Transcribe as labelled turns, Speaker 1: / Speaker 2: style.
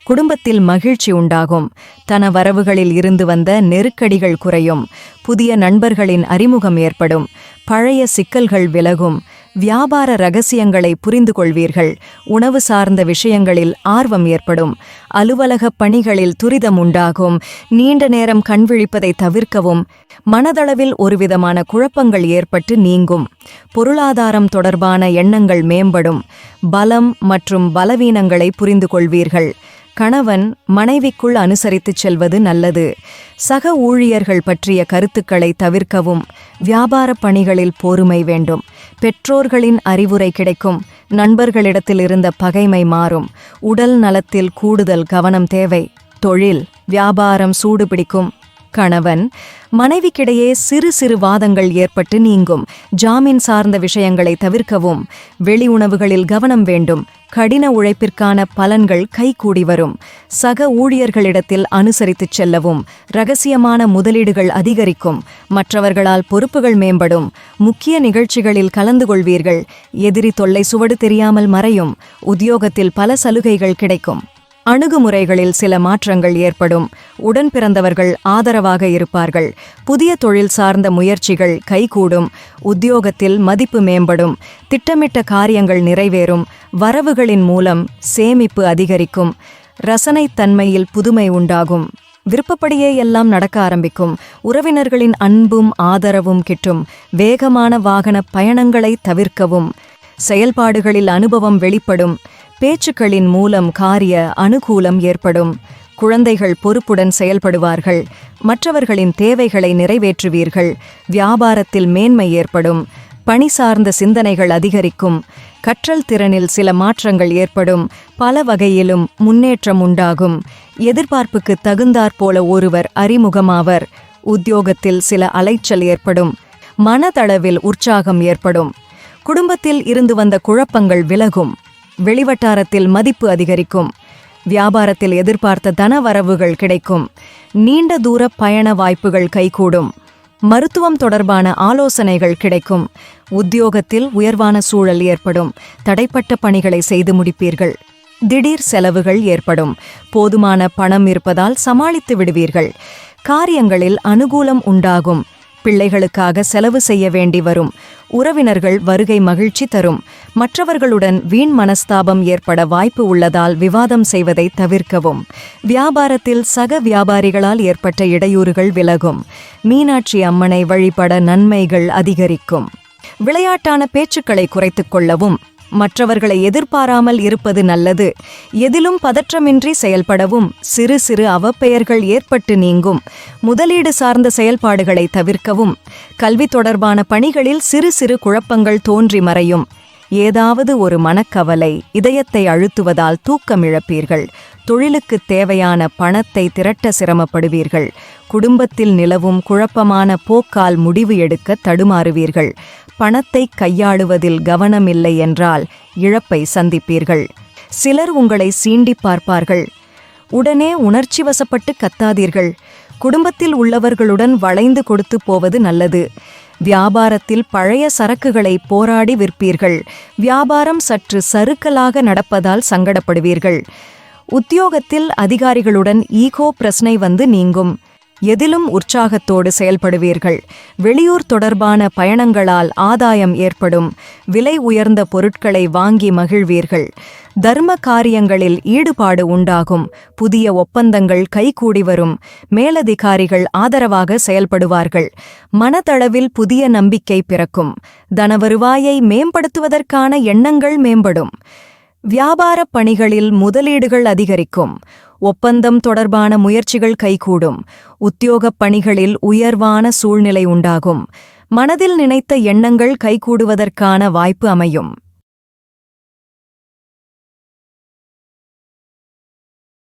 Speaker 1: குடும்பத்தில் மகிழ்ச்சி உண்டாகும். தன வரவுகளில் இருந்து வந்த நெருக்கடிகள் குறையும். புதிய நண்பர்களின் அறிமுகம் ஏற்படும். பழைய சிக்கல்கள் விலகும். வியாபார ரகசியங்களை புரிந்து கொள்வீர்கள். உணவு சார்ந்த விஷயங்களில் ஆர்வம் ஏற்படும். அலுவலக பணிகளில் துரிதம் உண்டாகும். நீண்ட நேரம் கண்விழிப்பதை தவிர்க்கவும். மனதளவில் ஒருவிதமான குழப்பங்கள் ஏற்பட்டு நீங்கும். பொருளாதாரம் தொடர்பான எண்ணங்கள் மேம்படும். பலம் மற்றும் பலவீனங்களை புரிந்து கொள்வீர்கள். கணவன் மனைவிக்குள் அனுசரித்துச் செல்வது நல்லது. சக ஊழியர்கள் பற்றிய கருத்துக்களை தவிர்க்கவும். வியாபார பணிகளில் பொறுமை வேண்டும். பெற்றோர்களின் அறிவுரை கிடைக்கும். நண்பர்களிடத்தில் இருந்த பகைமை மாறும். உடல் நலத்தில் கூடுதல் கவனம் தேவை. தொழில் வியாபாரம் சூடுபிடிக்கும். கணவன் மனைவிக்கிடையே சிறு சிறு வாதங்கள் ஏற்பட்டு நீங்கும். ஜாமீன் சார்ந்த விஷயங்களை தவிர்க்கவும். வெளி உணவுகளில் கவனம் வேண்டும். கடின உழைப்பிற்கான பலன்கள் கைகூடி வரும். சக ஊழியர்களிடத்தில் அனுசரித்துச் செல்லவும். இரகசியமான முதலீடுகள் அதிகரிக்கும். மற்றவர்களால் பொறுப்புகள் மேம்படும். முக்கிய நிகழ்ச்சிகளில் கலந்து கொள்வீர்கள். எதிரி தொல்லை சுவடு தெரியாமல் மறையும். உத்தியோகத்தில் பல சலுகைகள் கிடைக்கும். அணுகுமுறைகளில் சில மாற்றங்கள் ஏற்படும். உடன் பிறந்தவர்கள் ஆதரவாக இருப்பார்கள். புதிய தொழில் சார்ந்த முயற்சிகள் கைகூடும். உத்தியோகத்தில் மதிப்பு மேம்படும். திட்டமிட்ட காரியங்கள் நிறைவேறும். வரவுகளின் மூலம் சேமிப்பு அதிகரிக்கும். ரசனைத்தன்மையில் புதுமை உண்டாகும். விருப்பப்படியே எல்லாம் நடக்க ஆரம்பிக்கும். உறவினர்களின் அன்பும் ஆதரவும் கிட்டும். வேகமான வாகன பயணங்களை தவிர்க்கவும். செயல்பாடுகளில் அனுபவம் வெளிப்படும். பேச்சுக்களின் மூலம் காரிய அனுகூலம் ஏற்படும். குழந்தைகள் பொறுப்புடன் செயல்படுவார்கள். மற்றவர்களின் தேவைகளை நிறைவேற்றுவீர்கள். வியாபாரத்தில் மேன்மை ஏற்படும். பணி சார்ந்த சிந்தனைகள் அதிகரிக்கும். கற்றல் திறனில் சில மாற்றங்கள் ஏற்படும். பல வகையிலும் முன்னேற்றம் உண்டாகும். எதிர்பார்ப்புக்கு தகுந்தாற்போல ஒருவர் அறிமுகமாவர். உத்தியோகத்தில் சில அலைச்சல் ஏற்படும். மனதளவில் உற்சாகம் ஏற்படும். குடும்பத்தில் இருந்து வந்த குழப்பங்கள் விலகும். வெளிவட்டாரத்தில் மதிப்பு அதிகரிக்கும். வியாபாரத்தில் எதிர்பார்த்த தன வரவுகள் கிடைக்கும். நீண்ட தூர பயண வாய்ப்புகள் கைகூடும். மருத்துவம் தொடர்பான ஆலோசனைகள் கிடைக்கும். உத்தியோகத்தில் உயர்வான சூழல் ஏற்படும். தடைப்பட்ட பணிகளை செய்து முடிப்பீர்கள். திடீர் செலவுகள் ஏற்படும். போதுமான பணம் இருப்பதால் சமாளித்து விடுவீர்கள். காரியங்களில் அனுகூலம் உண்டாகும். பிள்ளைகளுக்காக செலவு செய்ய வேண்டி வரும். உறவினர்கள் வருகை மகிழ்ச்சி தரும். மற்றவர்களுடன் வீண் மனஸ்தாபம் ஏற்பட வாய்ப்பு உள்ளதால் விவாதம் செய்வதை தவிர்க்கவும். வியாபாரத்தில் சக வியாபாரிகளால் ஏற்பட்ட இடையூறுகள் விலகும். மீனாட்சி அம்மனை வழிபட நன்மைகள் அதிகரிக்கும். விளையாட்டான பேச்சுக்களை குறைத்துக் கொள்ளவும். மற்றவர்களை எதிர்பாராமல் இருப்பது நல்லது. எதிலும் பதற்றமின்றி செயல்படவும். சிறு சிறு அவப்பெயர்கள் ஏற்பட்டு நீங்கும். முதலீடு சார்ந்த செயல்பாடுகளை தவிர்க்கவும். கல்வி தொடர்பான பணிகளில் சிறு சிறு குழப்பங்கள் தோன்றி மறையும். ஏதாவது ஒரு மனக்கவலை இதயத்தை அழுத்துவதால் தூக்கமிழப்பீர்கள். தொழிலுக்கு தேவையான பணத்தை திரட்ட சிரமப்படுவீர்கள். குடும்பத்தில் நிலவும் குழப்பமான போக்கால் முடிவு எடுக்க தடுமாறுவீர்கள். பணத்தை கையாளுவதில் கவனமில்லை என்றால் இழப்பை சந்திப்பீர்கள். சிலர் உங்களை சீண்டி பார்ப்பார்கள். உடனே உணர்ச்சி வசப்பட்டு கத்தாதீர்கள். குடும்பத்தில் உள்ளவர்களுடன் வளைந்து கொடுத்து போவது நல்லது. வியாபாரத்தில் பழைய சரக்குகளை போராடி விற்பீர்கள். வியாபாரம் சற்று சறுக்கலாக நடப்பதால் சங்கடப்படுவீர்கள். உத்தியோகத்தில் அதிகாரிகளுடன் ஈகோ பிரச்சனை வந்து நீங்கும். எதிலும் உற்சாகத்தோடு செயல்படுவீர்கள். வெளியூர் தொடர்பான பயணங்களால் ஆதாயம் ஏற்படும். விலை உயர்ந்த பொருட்களை வாங்கி மகிழ்வீர்கள். தர்ம காரியங்களில் ஈடுபாடு உண்டாகும். புதிய ஒப்பந்தங்கள் கைகூடி வரும். மேலதிகாரிகள் ஆதரவாக செயல்படுவார்கள். மனதளவில் புதிய நம்பிக்கை பிறக்கும். தனவருவாயை மேம்படுத்துவதற்கான எண்ணங்கள் மேம்படும். வியாபார பணிகளில் முதலீடுகள் அதிகரிக்கும். ஒப்பந்தம் தொடர்பான முயற்சிகள் கைகூடும். உத்தியோகப் பணிகளில் உயர்வான சூழ்நிலை உண்டாகும். மனதில் நினைத்த எண்ணங்கள் கைகூடுவதற்கான வாய்ப்பு அமையும்.